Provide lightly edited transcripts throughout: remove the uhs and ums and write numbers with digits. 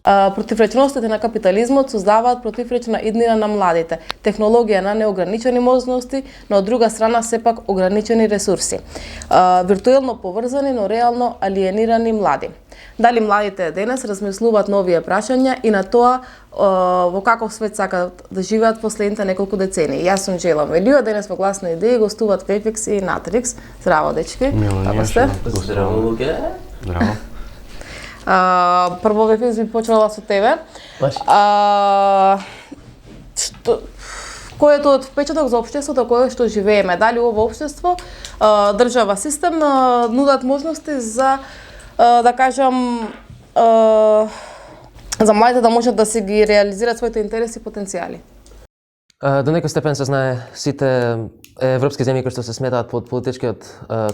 Противречностите на капитализмот создаваат противречна иднина на младите, технологија на неограничени можности, но од друга страна сепак ограничени ресурси. Виртуелно поврзани, но реално алиенирани млади. Дали младите денес размислуваат на овие прашања и на тоа во каков свет сакаат да живеат последните неколку децении. Јас сум Джела Мелио, денес во Гласна идеи гостуваат Фефикс и Натрикс. Здраво, дечки. Како сте? Здраво, луѓе. Здраво. Прво Фефикс би почела со тебе. Кој е тој впечаток за општеството кое што живееме? Дали ова општество, држава, систем нудат можности за да кажам за младите да можат да се ги реализираат своите интереси и потенцијали? До некој степен се знае сите европски земји кои што се сметаат под политичкиот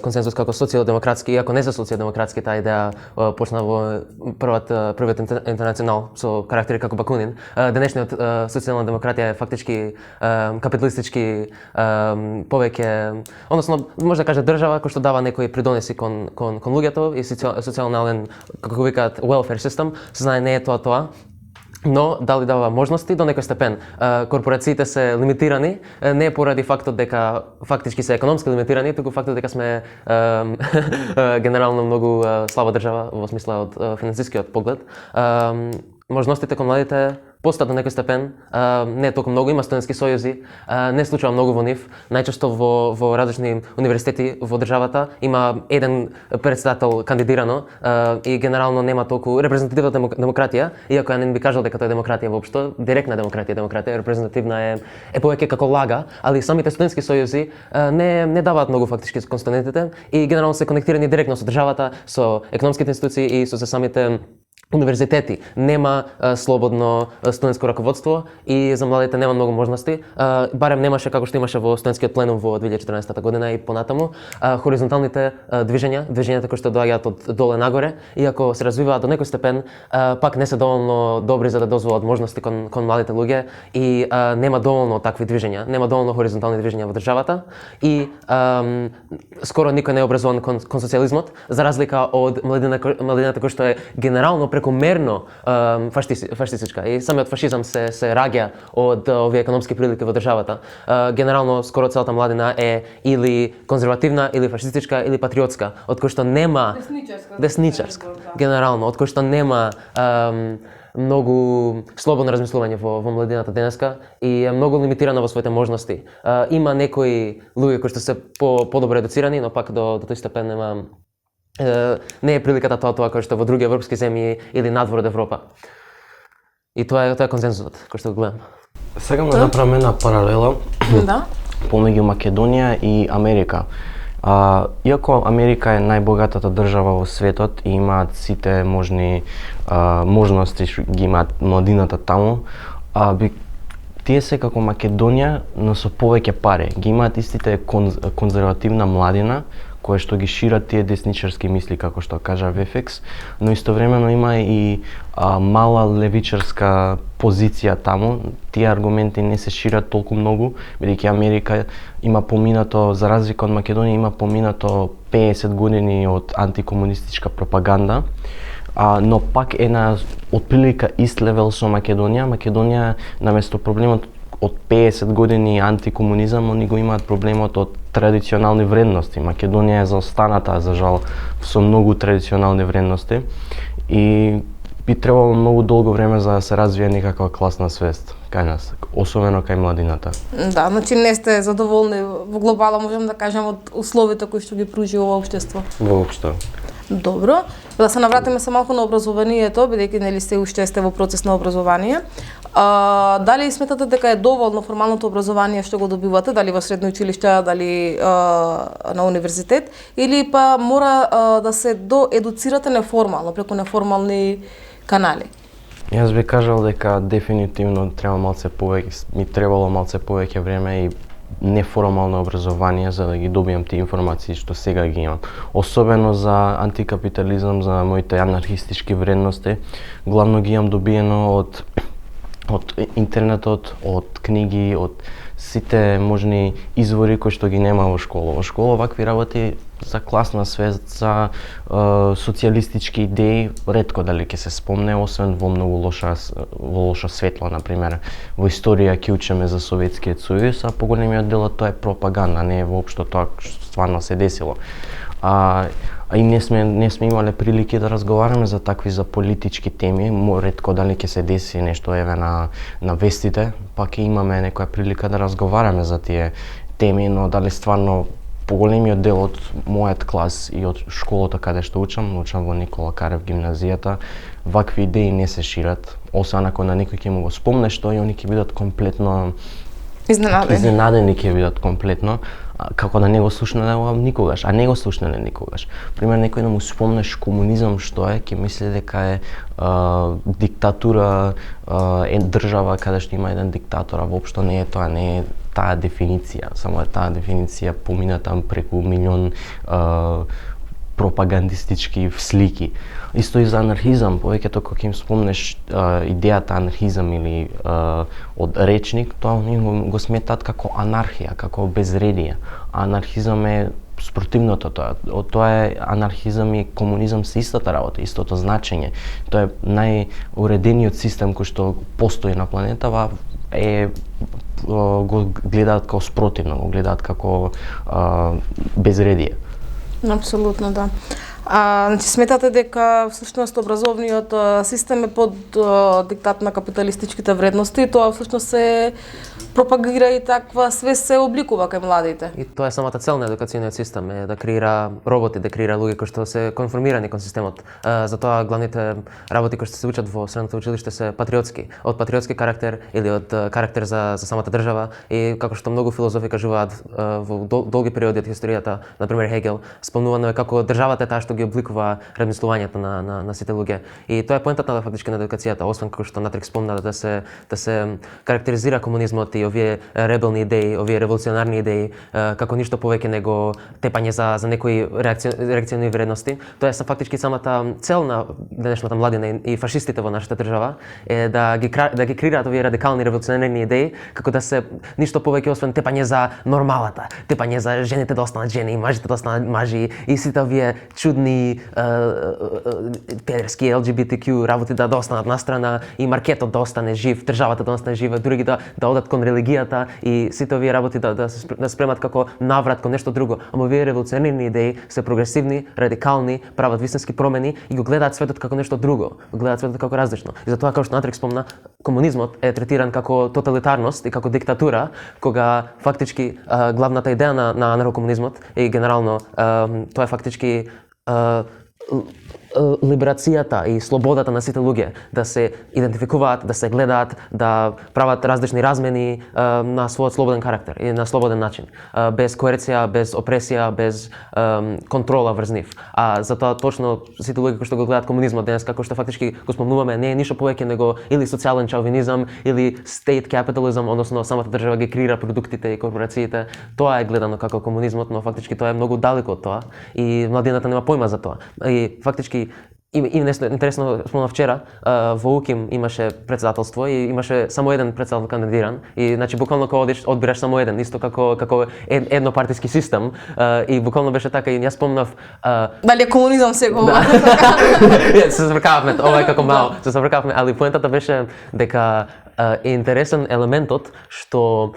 консензус како социјалдемократски, иако не се социјалдемократски, таа идеја почна во првиот интернационал со карактери како Бакунин. Денешниот социјална демократија е фактички капиталистички повеќе, односно може да каже држава кој што дава некои придонеси кон луѓето и социјален, како викаат, welfare system. Се знае не е тоа. Но дали дава можности до некој степен. Корпорациите се лимитирани, не поради фактот дека фактички се економски лимитирани, туку фактот дека сме генерално многу слаба држава во смисла од финансискиот поглед. Можностите кон младите постат до некој степен, не е толку многу, има студентски сојузи, не случува многу во нив. Најчесто во различни универзитети во државата има еден претседател кандидирано и генерално нема толку репрезентативна демократија, иако ја не би кажал дека тоа е демократија воопшто, директна демократија, репрезентативна е повеќе како лага, али самите студентски сојузи не даваат многу фактички кон студентите и генерално се конектирани директно со државата, со економските институции и со самите универзитети. Нема слободно студентско раководство и за младите нема многу можности. Барем немаше како што имаше во студентскиот пленум во 2014 година и понатаму. Хоризонталните движењата кои што доаѓаат од доле нагоре, иако се развиваат до некој степен, пак не се доволно добри за да дозволат можности кон младите луѓе и нема доволно такви движења, нема доволно хоризонтални движења во државата и скоро никој не е образован кон социјализмот, за разлика од младината кој што е генерално прекомерно фашистичка и самиот фашизам се раѓа од овие економски прилики во државата. Генерално скоро целата младина е или конзервативна, или фашистичка, или патриотска, од кој што нема десничарска, генерално, од кој што нема многу слободно размислување во младината денеска и е многу лимитирана во своите можности. Има некои луѓе кои што се подобро едуцирани, но пак до тој степен не е приликата тоа кој што во други европски земји или надвор од Европа. И тоа е консензусот кој што го гледам. Сакам да направам една паралела помеѓу Македонија и Америка. Иако Америка е најбогатата држава во светот и имаат сите можни можности што ги имаат младината таму, тие се како Македонија, но со повеќе пари. Ги имаат истите конзервативна младина, која што ги шират тие десничарски мисли, како што кажа Вефекс, но истовремено има и мала левичарска позиција таму. Тие аргументи не се шират толку многу, бидејќи Америка има поминато, за разлика од Македонија, има поминато 50 години од антикомунистичка пропаганда, но пак е на отприлика ист левел со Македонија. Македонија наместо проблемот од 50 години антикомунизам, они го имаат проблемот од традиционални вредности. Македонија е заостаната, за жал, со многу традиционални вредности и би требало многу долго време за да се развие некаква класна свест кај нас, особено кај младината. Да, значи не сте задоволни во глобала, можам да кажам, од условите кои што ги пружи ова општество? Воопшто. Добро. Да се навратиме се малку на образованието, бидејќи нели уште сте во процес на образование. Дали сметате дека е доволно формалното образование што го добивате, дали во средно училиште, дали на универзитет, или па мора да се доедуцирате неформално, преку неформални канали? Јас би кажал дека дефинитивно ми требало малце повеќе време и неформално образование за да ги добијам тие информации што сега ги имам. Особено за антикапитализам, за моите анархистички вредности, главно ги имам добиено од интернетот, од книги, од сите можни извори кои што ги нема во школа. Во школа вакви работи за класна свест, за социјалистички идеи, ретко дали ќе се спомне, освен во многу лоша светло, например, во историја ќе учиме за Советскиот сојуз, а поголемиот дел тоа е пропаганда, не е воопшто тоа што стварно се десило. И не сме имале прилики да разговараме за такви за политички теми, ретко дали ќе се деси нешто еве на вестите, па ќе имаме некоја прилика да разговараме за тие теми, но дали стварно поголемиот дел од мојот клас и од школата каде што учам во Никола Карев гимназијата, вакви идеи не се шират, освен ако на некој ќе му го спомнеш тоа и они ќе бидат комплетно изненадени ќе бидат комплетно, како да не го слушнале никогаш, а не го слушнале никогаш. Пример, некој да му спомнеш комунизам што е, ќе мисли дека е диктатура, е држава каде што има еден диктатор, а воопшто не е тоа, не е таа дефиниција, само е таа дефиниција помината преку милион пропагандистички слики. Исто и за анархизам, повеќето кога ќе им спомнеш идејата анархизам или од речник, тоа они го сметат како анархија, како безредие. А анархизам е спротивното тоа. Тоа е анархизам и комунизам се истата работа, истото значење. Тоа е најуредениот систем кој што постои на планетава, го гледаат како спротивно, го гледаат како безредие. Апсолутно, да. Значи, сметате дека всушност образовниот систем е под диктат на капиталистичките вредности и тоа всушност се пропагира и таква свест се обликува кај младите. И тоа е самата цел на едукацијниот систем, е да креира роботи, да креира луѓе кои што се конформирани кон системот. Затоа главните работи кои што се учат во средното училиште се патриотски, од патриотски карактер или од карактер за самата држава, и како што многу филозофи кажуваат во долги периоди од историјата, на пример Хегел, спомнувано е како државата е таа што ги обликува размислувањето на сите луѓе. И тоа е поентата фактички на едукацијата, освен како што Натрик спомна да се карактеризира комунизмот и овие ребелни идеи, овие револуционарни идеи, како ништо повеќе него тепање за некои реакциони вредности. Тоа е фактички самата цел на денешната младина и фашистите во нашата држава, е да ги креираат овие радикални револуционарни идеи, како да се ништо повеќе освен тепање за нормалата, тепање за жените да останат жени, мажите да останат мажи и сите овие чудни педерски LGBTQ работи да останат настрана и маркетот да остане жив, државата да остане жива, дури да одат кон религијата и сите овие работи да спремат како наврат кон нешто друго. Ама овие револуционарни идеи се прогресивни, радикални, прават вистински промени и го гледаат светот како нешто друго, го гледаат светот како различно. И затоа, како што Натрик спомна, комунизмот е третиран како тоталитарност и како диктатура, кога фактички главната идеја на анархокомунизмот и генерално тоа е фактички либерацијата и слободата на сите луѓе да се идентификуваат, да се гледаат, да прават различни размени на својот слободен карактер и на слободен начин, без коерција, без опресија, без контрола врз нив. А затоа точно сите луѓе кои што го гледаат комунизмот денес, како што фактички го спомнуваме, не е ништо повеќе него или социјален шовинизам или state capitalism, односно самата држава ги креира продуктите и корпорациите. Тоа е гледано како комунизмот, но фактички тоа е многу далеко од тоа и младината нема појма за тоа. И фактички интересно спомнав вчера, во УКИМ имаше председателство и имаше само еден председател кандидиран и значи буквално кога одбираш само еден, исто како еднопартиски систем, и буквално беше така и јас спомнав дали е комунизам сега? Да. Се забркававме, ова е како мало, се забркававме, али поентата беше дека е интересен елементот што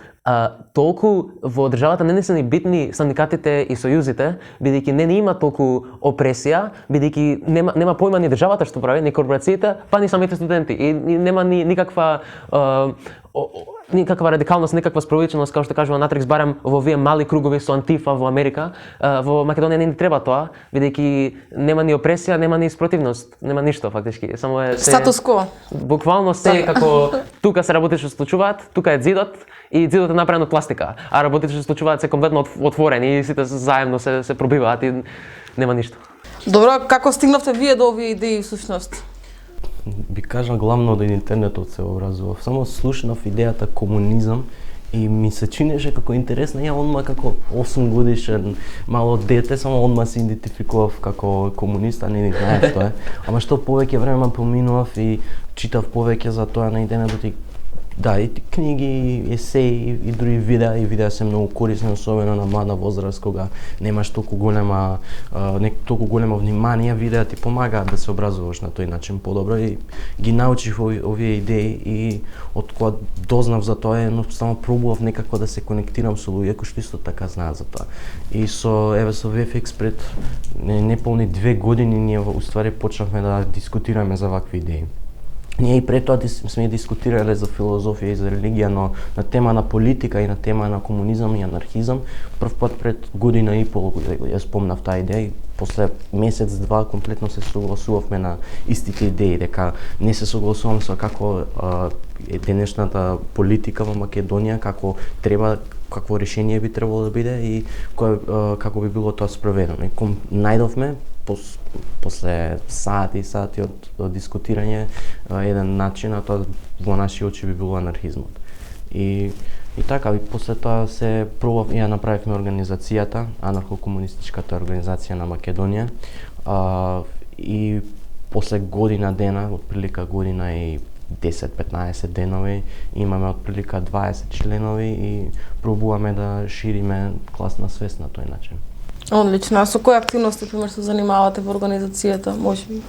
толку во државата не се ни битни синдикатите и сојузите, бидејќи не има толку опресија, бидејќи нема појма ни државата што прави, ни корпорациите, па ни самите студенти и нема ни никаква радикалност, никаква справедливост, како што кажува Натрикс, барем во овие мали кругови со Антифа во Америка. Во Македонија не ни треба тоа, бидејќи нема ни опресија, нема ни спротивност, нема ништо фактички. Само е статус кво. Буквално се како тука се работи што случуваат, тука е ѕидот и ѕидот е направен од пластика, а работите што случуваат се комплетно отворени и сите заедно се пробиваат и нема ништо. Добро, како стигнавте вие до овие идеи всушност? Би кажал главно од интернетот се образував. Само слушнав идејата комунизам и ми се чинеше како интересна. Ја одма како 8 годишен мало дете, само одма се идентификував како комуниста, не знаев што е. Ама што повеќе време поминував и читав повеќе за тоа на интернетот и Да, и книги, есеи и дури видеа се многу корисни, особено на млада возраст, кога немаш толку големо внимание, видеа ти помагаат да се образуваш на тој начин подобро и ги научив овие идеи и од кога дознав за тоа, едноставно пробував некако да се конектирам со луѓе кои што исто така знаат за тоа. И со VFX пред неполни 2 години ние уствари почнавме да дискутираме за вакви идеи. Ние и пред тоа сме дискутирале за филозофија и за религија, но на тема на политика и на тема на комунизам и анархизам, прв пат пред година и пол ја спомнав таа идеја и после месец-два комплетно се согласувавме на истите идеи, дека не се согласувам со како е денешната политика во Македонија, какво решение би требало да биде и како би било тоа спроведено. И најдовме после сати и сати од дискутирање еден начин, а тоа во наши очи би било анархизмот. И така, и после тоа се пробав и ја направивме организацијата, анархо-комунистичката организација на Македонија, и после година дена, отприлика година и 10-15 денови, имаме отприлика 20 членови и пробуваме да шириме класна свест на тој начин. Одлично. А со кои активности, пример, се занимавате во организацијата? Може би?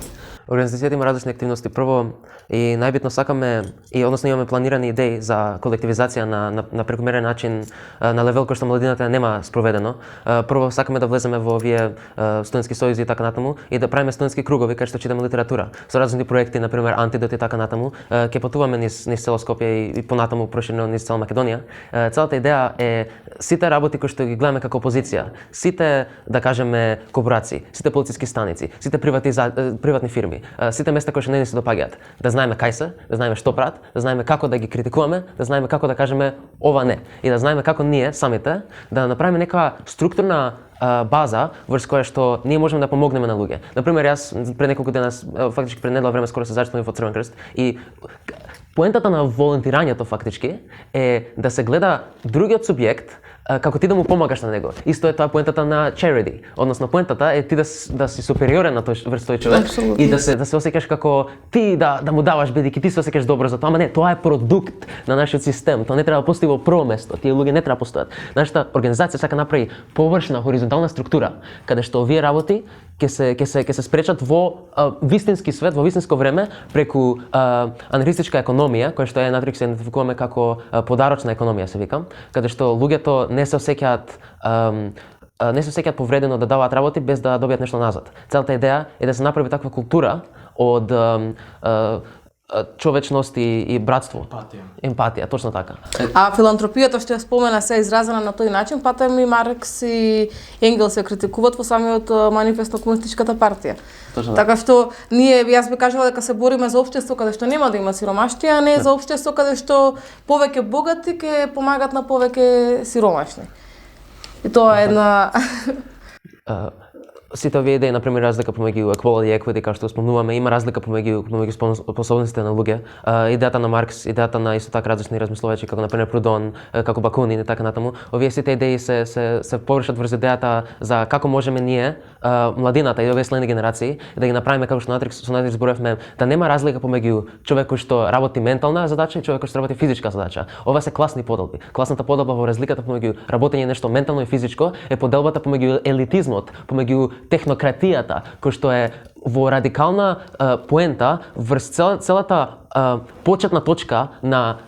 Организацијата има различни активности. Прво и најбитно сакаме и односно имаме планирани идеи за колективизација на прекомерен начин на левел кој што младината нема спроведено. Прво сакаме да влеземе во овие студентски сојузи и така натаму и да правиме студентски кругови кај што читаме литература. Со различни проекти, на пример Антидот и така натаму, ќе патуваме низ цело Скопје и понатаму проширено низ цела Македонија. Целата идеја е сите работи кои што ги гледаме како опозиција, сите да кажеме корпорации, сите полициски станици, сите приватни фирми, сите места кои што не ни се допаѓаат, да знаеме кај се, да знаеме што прават, да знаеме како да ги критикуваме, да знаеме како да кажеме ова не и да знаеме како ние самите да направиме нека структурна база врз која што ние можеме да помогнеме на луѓе. Например, јас пред неколку дена, фактички пред недела време скоро се зачленив во Црвен крст и поентата на волонтирањето фактички е да се гледа другиот субјект како ти да му помагаш на него. Исто е тоа поентата на charity, односно поентата е ти да си супериорен на врз тој човек. Absolutely. И да се осеќаш како ти да му даваш бидејќи ти се осеќаш добро за тоа, ама не, тоа е продукт на нашиот систем. Тоа не треба да постои во прво место. Тие луѓе не треба да постојат. Нашата организација сака направи површна хоризонтална структура каде што овие работи ќе се спречат во вистински свет, во вистинско време преку анархистичка економија, која што натрик се идентификуваме како подарочна економија, се викам, каде што луѓето не се осеќаат повредено да даваат работи без да добијат нешто назад. Целата идеја е да се направи таква култура од човечност и братство. Емпатија, точно така. А филантропијата што ја спомена се изразена на тој начин, патем и Маркс и Енгелс се критикуваат во самиот манифест на Комунистичката партија. Точно така што ние, јас би кажала дека се бориме за општество каде што нема да има сиромаштија, а не за општество каде што повеќе богати ќе помагат на повеќе сиромашни. И тоа е една сите овие идеи, например, разлика помеѓу equality и equity, како што спомнуваме, има разлика помеѓу способностите на луѓе. Идејата на Маркс, идејата на исто така различни размислувачи, како например Прудон, како Бакунин и така натаму. Овие сите идеи се површат врз идејата за како можеме ние, младината и овие следни генерации, да ги направиме како што со Натрик зборевме, да нема разлика помеѓу човек кој што работи ментална задача и човек кој што работи физичка задача. Ова се класни поделби. Класната поделба во разликата помеѓу работење нешто ментално и физичко е поделбата помеѓу елитизмот, помеѓу технократијата, кој што е во радикална поента врз целата почетна точка на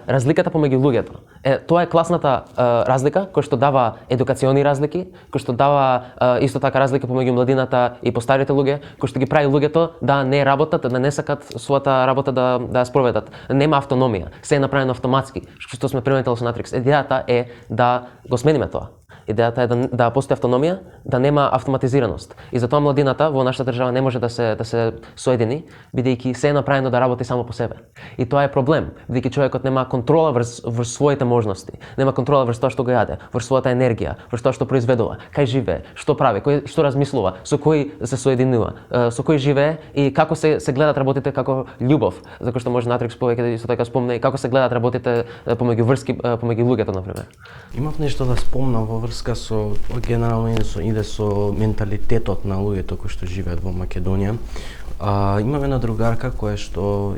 разликата помеѓу луѓето. Тоа е класната разлика која што дава едукациони разлики, која што дава исто така разлика помеѓу младината и постарите луѓе, кој што ги прави луѓето да не работат, да не сакат својата работа да ја спроведат. Нема автономија, се е направено автоматски, што сме приметили со Натрикс. Идејата е да го смениме тоа. Идејата е да постои автономија, да нема автоматизираност. И затоа младината во нашата држава не може да се соедини, бидејќи се е направено да работи само по себе. И тоа е проблем, бидејќи човекот нема контрола врз своите можности, нема контрола врз тоа што го јаде, врз својата енергија, врз тоа што произведува, кај живее, што прави, што размислува, со кој се соединува, со кој живее и како се гледат работите како љубов, за кој што може Натрикс повеќе исто така спомне и како се гледат работите помеѓу врски помеѓу луѓето на пример. Имав нешто да спомнам во врска со генерално иде со менталитетот на луѓето кои што живеат во Македонија. Имаме една другарка која што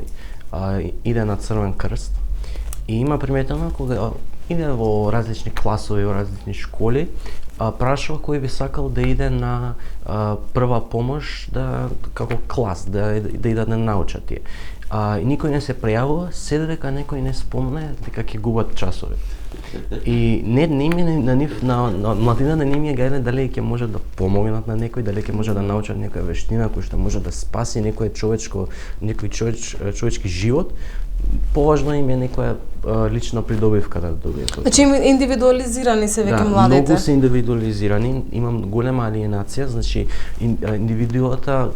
иде на Црвен крст И има приметено кога иде во различни класови, во различни школи, прашува кој би сакал да иде на прва помош како клас, да идат да научат тие. И никој не се пријавува, се додека некој не спомне дека ќе губат часови. И не им е на нив, на младина не им е гајле дали ќе може да помогнат на некој, дали ќе може да научат некоја вештина која што може да спаси некој човечки живот. Поважно им е некоја лична придобивка да добијат. Значи индивидуализирани се веќе младите. Многу се индивидуализирани, имам голема алиенација, значи индивидуата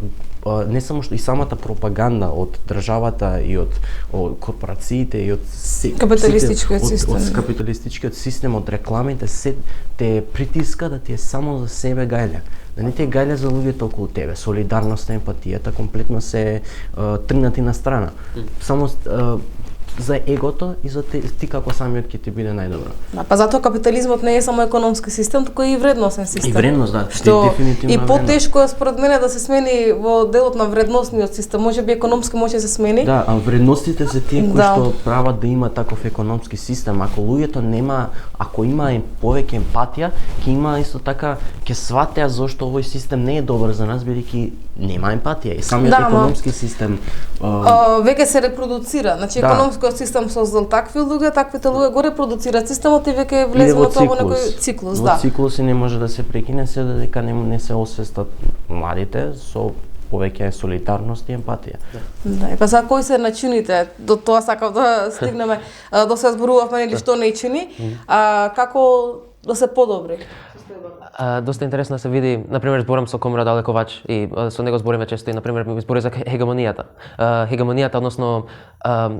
не само што и самата пропаганда од државата и од корпорациите и од капиталистичкиот систем, од рекламите, се те притиска да ти е само за себе гајле. Да не ти е гајле за луѓето околу тебе. Солидарноста, емпатијата комплетно се тргнати на страна. Само за егото и за ти како самиот ќе ти биде најдобро. Да, па затоа капитализмот не е само економски систем, туку и вредносен систем. И вредност, да, дефинитивно. И потешко е според мене да се смени во делот на вредносниот систем. Можеби економски може да се смени. Да, а вредностите се тие кои што прават да има таков економски систем. Ако луѓето ако има повеќе емпатија, ќе има исто така ќе сватеа зошто овој систем не е добар за нас, бидејќи нема емпатија. И самиот економски систем веќе се репродуцира. Значи економскиот систем создал такви луѓе, таквите луѓе го репродуцираат системот и веќе влезе во тоа во некој циклус, Во циклус и не може да се прекине се додека не се освестат младите со повеќе солидарност и емпатија. Да, и па сега кои се начините? До тоа сакав да стигнеме, да се зборувавме или што не чини, како да се подобри? Доста интересно се види, например, зборам со Комрад Алековач и со него збориме често и например ми збори за хегемонијата. Хегемонијата, односно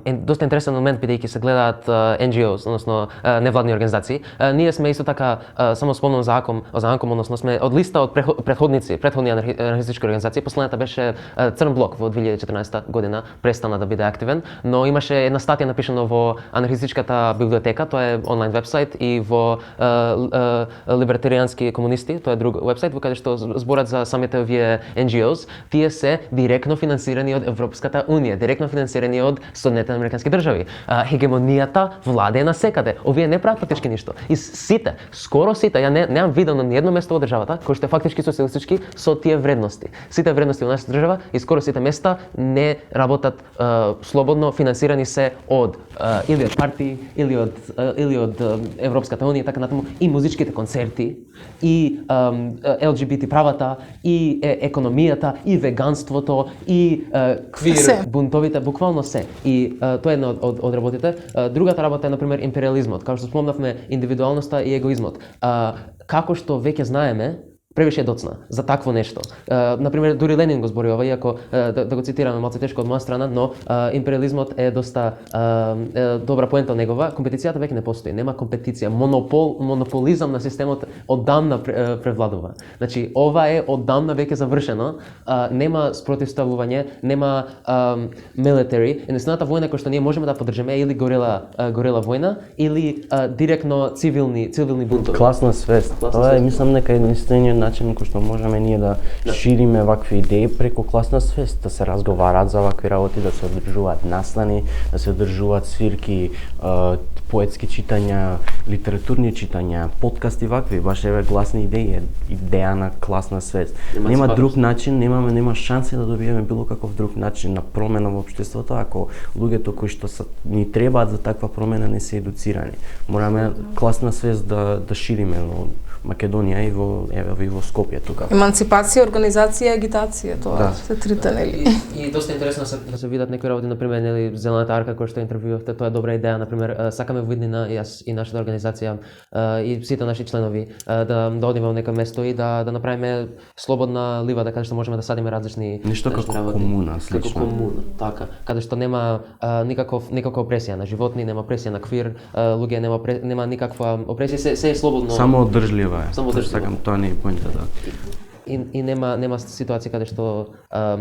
доста интересен момент бидејќи се гледаат NGOs, односно невладни организации. Ние сме исто така само спомнам за АКОМ, односно сме од листа од претходни анархистички организации. Последната беше Црн блок во 2014 година, престана да биде активен, но имаше една статија напишана во анархистичката библиотека, тоа е онлайн вебсайт, и во либертаријански комунисти, тоа е друг вебсайт во каде што зборат за самите овие NGOs. Тие се директно финансирани од Европската унија, директно финансирани од Соединетите американски држави. Хегемонијата владее насекаде. Овие не прават фактички ништо. И скоро сите, ја немам видено на едно место во државата кој што е фактички социјалистички со тие вредности. Сите вредности во нашата држава и скоро сите места не работат слободно, финансирани се од или од партии, или од Европската унија, така натаму, и музичките концерти, и ЛГБТ правата, и економијата, и веганството, и квир бунтовите, буквално се. И тоа е една од работите. Другата работа е, например, империализмот. Како што спомнавме, индивидуалноста и егоизмот. Како што веќе знаеме, превише е доцна за такво нешто. Например, дури Ленин го збори ова, иако да го цитираме малку тешко од моја страна, но империализмот е доста добра поента негова. Компетицијата веќе не постои, нема компетиција. Монополизам на системот одамна превладува. Значи, ова е одамна веќе завршено. Нема спротивставување, нема military. Единствената војна која што ние можеме да поддржиме е или горела војна, или директно цивилни бунтови. Класна свест. Тоа е, мислам, нека единствениот начин кој што можеме ние да шириме вакви идеи преку класна свест, да се разговараат за вакви работи, да се одржуваат настани, да се одржуваат свирки, поетски читања, литературни читања, подкасти вакви, баш еве гласни идеи, идеја на класна свест. Нема друг начин, нема шанси да добиеме било каков друг начин на промена во општеството ако луѓето кои што ни требаат за таква промена не се едуцирани. Мораме класна свест да шириме во Македонија и во Скопје тука. Емансипација, организација, агитација, тоа се трите, нели? И доста интересно да се видат некои работи, например, нели Зелената арка која што интервјуавте, тоа е добра идеја, например, сакаме во иднина јас и нашата организација и сите наши членови да одиме во некој место и да направиме слободна ливада каде што можеме да садиме различни нешто како комуна, слично. Како комуна, така, каде што нема никаква опресија на животни, нема опресија на квир луѓе, нема никаква опресија, се е слободно. Само одржлива е. Само одржлива. Сакам тоа не е поинта, да. И нема ситуација каде што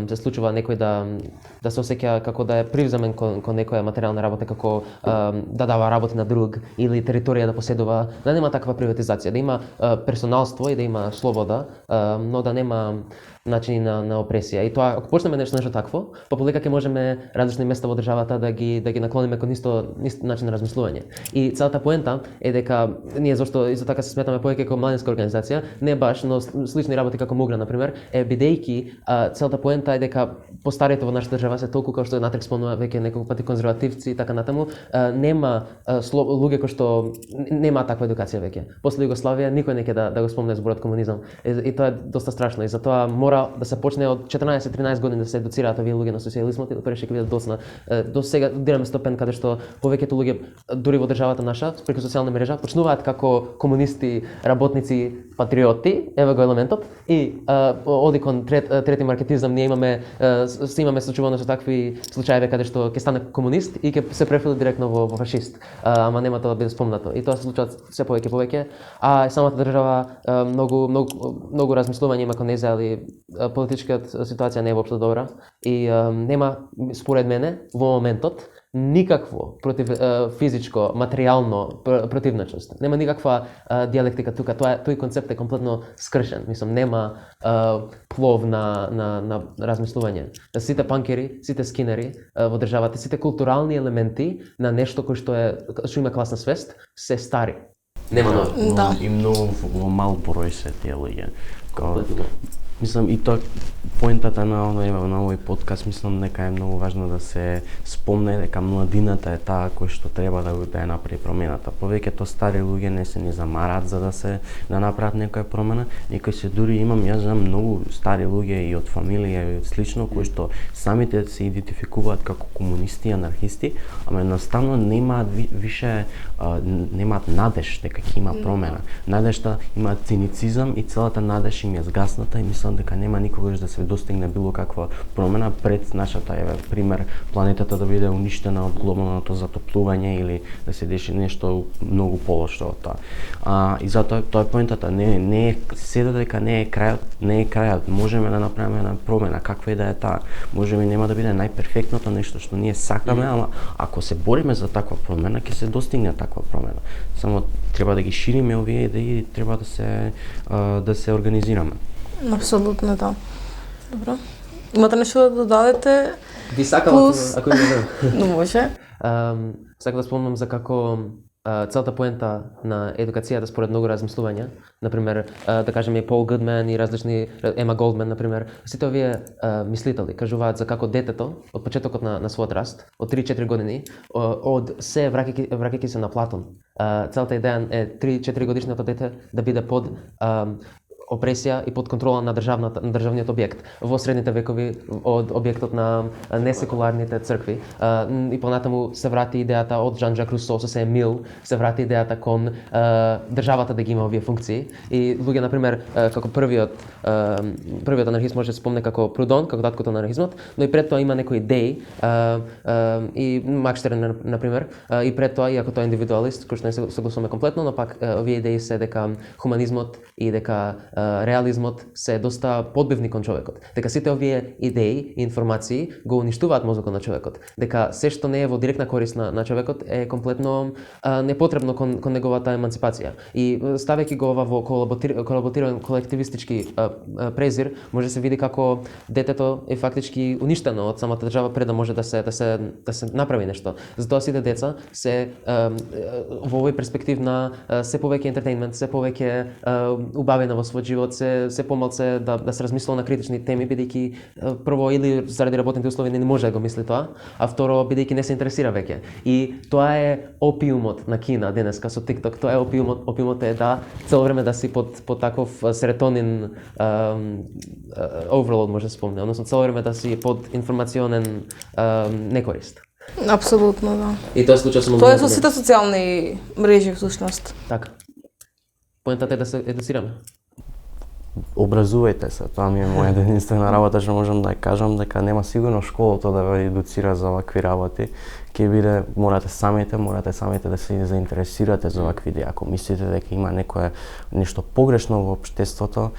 се случува некој да се осеќа како да е привземен кон некоја материјална работа, како да дава работи на друг или територија да поседува, да нема таква приватизација, да има персоналство и да има слобода, но да нема начини на опресија. И тоа, ако почнеме нешто такво, полека ќе можеме различни места во државата да ги наклониме кон исто начин на размислување. И целата поента е дека ние зашто исто така се сметаме повеќе како младинска организација, не баш, но слични работи како Мугра на пример, е бидејќи целата поента е дека постарите во нашата држава се толку, како што Натрик спомнува веќе неколку пати, конзервативци и така натаму, нема луѓе кои што нема таква едукација веќе. После Југославија никој не ќе да го спомне зборот комунизам. И тоа е доста страшно и затоа мора да се почне од 14-13 години да се едуцираат овие луѓе на социјализмот и да преше ќе бидат доцна. До сега дираме стопен каде што повеќето луѓе дури во државата наша преку социјална мрежа почнуваат како комунисти, работници, патриоти, еве го елементот, и оди кон трети маркетизам. Ние имаме случувано со такви случаи каде што ќе стане комунист и ќе се префили директно во фашист. Ама нема тоа да биде спомнато. И тоа се случува се повеќе. А самата држава многу размислување има кон неја, али политичката ситуација не е воопшто добра и нема според мене во моментот никакво физичко, материјално противничност. Нема никаква дијалектика тука. Тој концепт е комплетно скршен. Мислам, нема плов на размислување. Сите панкери, сите скинери во државата, сите културални елементи на нешто кој што има класна свест, се стари. Нема нови. Да. И многу во мал број се тие луѓе. Мислам, и тоа поентата на овој подкаст, мислам дека е многу важно да се спомне дека младината е таа кој што треба да ја направи промената. Повеќето стари луѓе не се ни замараат за да направат некоја промена, некои се дури јас знам многу стари луѓе и од фамилија и слично кои што самите се идентификуваат како комунисти, анархисти, ама едноставно немаат више немаат надеж дека ќе има промена. Надежта има циницизам и целата надеж им е згасната и мислам дека нема никогаш да се достигне било каква промена пред нашата пример планетата да биде уништена од глобалното затоплување или да се деши нешто многу полошо од тоа. И затоа тоа е поентата, не е се додека не е крајот, можеме да направиме една промена, каква и да е таа. Можеме нема да биде најперфектното нешто што ние сакаме, ама ако се бориме за таква промена, ќе се достигне таква промена. Само треба да ги шириме овие идеи и треба да се организираме. Апсолутно, да. Добро. Имате нешто да додадете? Би сакала, ако има Но може. Сакам да спомнам за како целата поента на едукацијата според многу размислувања, например, да кажеме Пол Гудман и различни Ема Голдман, например, сите овие мислители кажуваат за како детето од почетокот на својот раст, од 3-4 години, враќајќи се на Платон. Целата идеја е 3-4 годишното дете да биде под опресија и под контрола на државниот објект. Во средните векови од објектот на несекуларните цркви и понатаму се врати идејата од Жан-Жак Русо со Емил, се врати идејата кон државата да ги има овие функции. И луѓе, например, како првиот анархист може да се спомне како Прудон, како таткото на анархизмот, но и пред тоа има некои идеи и Макс Штерн, например, и пред тоа, иако тоа е индивидуалист, кој што не се согласуваме комплетно, но пак овие идеи се дека хуманизмот и дека реализмот се доста подбивни кон човекот. Дека сите овие идеи и информации го уништуваат мозокот на човекот. Дека се што не е во директна корист на човекот е комплетно непотребно кон неговата емансипација. И ставејќи го ова во колаботиран колективистички презир, може да се види како детето е фактички уништено од самата држава пред да може да се направи нешто. Затоа сите деца се во овој перспектив на се повеќе ентертејнмент, се повеќе убавена во својот живот, се помалце да се размислува на критични теми, бидејќи прво или заради работните услови не може да го мисли тоа, а второ бидејќи не се интересира веќе. И тоа е опиумот на Кина денеска со TikTok. Тоа е опиумот е да цело време да си под таков серотонин overload, може да се спомне, односно цело време да си под информационен некорист. Апсолутно, да. И тоа случува со многу. Тоа е со сите социјални мрежи всушност. Така. Поентата е да се едуцираме. Образувајте се, тоа ми е моја единствена работа што можам да ја кажам, дека нема сигурно школото да ве едуцира за овакви работи. Ќе биде, морате самите да се заинтересирате за овакви идеи. Ако мислите дека има нешто погрешно во општеството,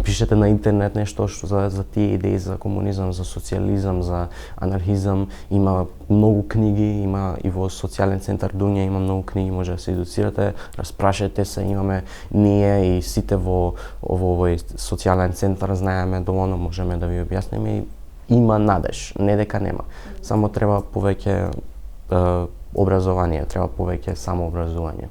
пишете на интернет нешто што за тие идеи за комунизам, за социјализам, за анархизам, има многу книги, има и во социјален центар Дунја има многу книги, може да се едуцирате, распрашете се, имаме ние и сите во овој социјален центар знаеме доволно, можеме да ви објасниме и има надеж, не дека нема. Само треба повеќе образование, треба повеќе самообразување.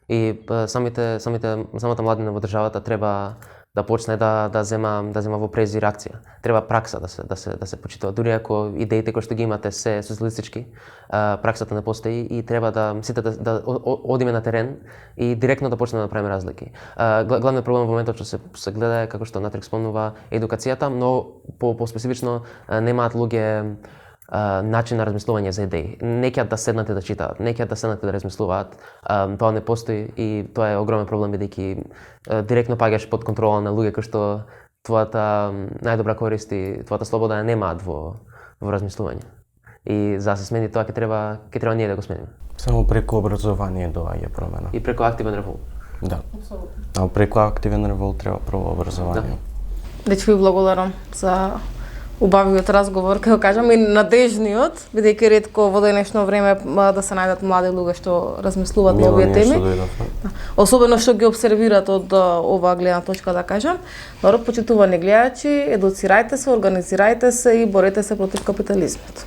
И самата младина во државата треба да почне да зема во презир акција. Треба пракса да се почитува. Дури ако идеите кои што ги имате се социјалистички, праксата не постои и треба да сите да одиме на терен и директно да почнеме да правиме разлики. Главниот проблем во моментот што се гледа е, како што Натрик спомнува, едукацијата, но по-специфично немаат луѓе начин на размислување за идеи. Не ќе да седнате да читаат, не ќе да седнате да размислуваат. Тоа не постои и тоа е огромен проблем бидејќи директно паѓаш под контрола на луѓе кои што твојата најдобра корист и твојата слобода ја немаат во размислување. И за да се смени тоа ќе треба ние да го смениме. Само преку образование доаѓа промена. И преку активен револт. Да. А преку активен револт треба прво образование. Дечки ви благодарам за убавиот разговор, како кажам, и надежниот, бидејќи ретко во денешно време да се најдат млади луѓе што размислуваат на овие теми. Особено што ги обсервираат од оваа гледна точка, да кажам. Но почитувани гледачи, едуцирајте се, организирајте се и борете се против капитализмот.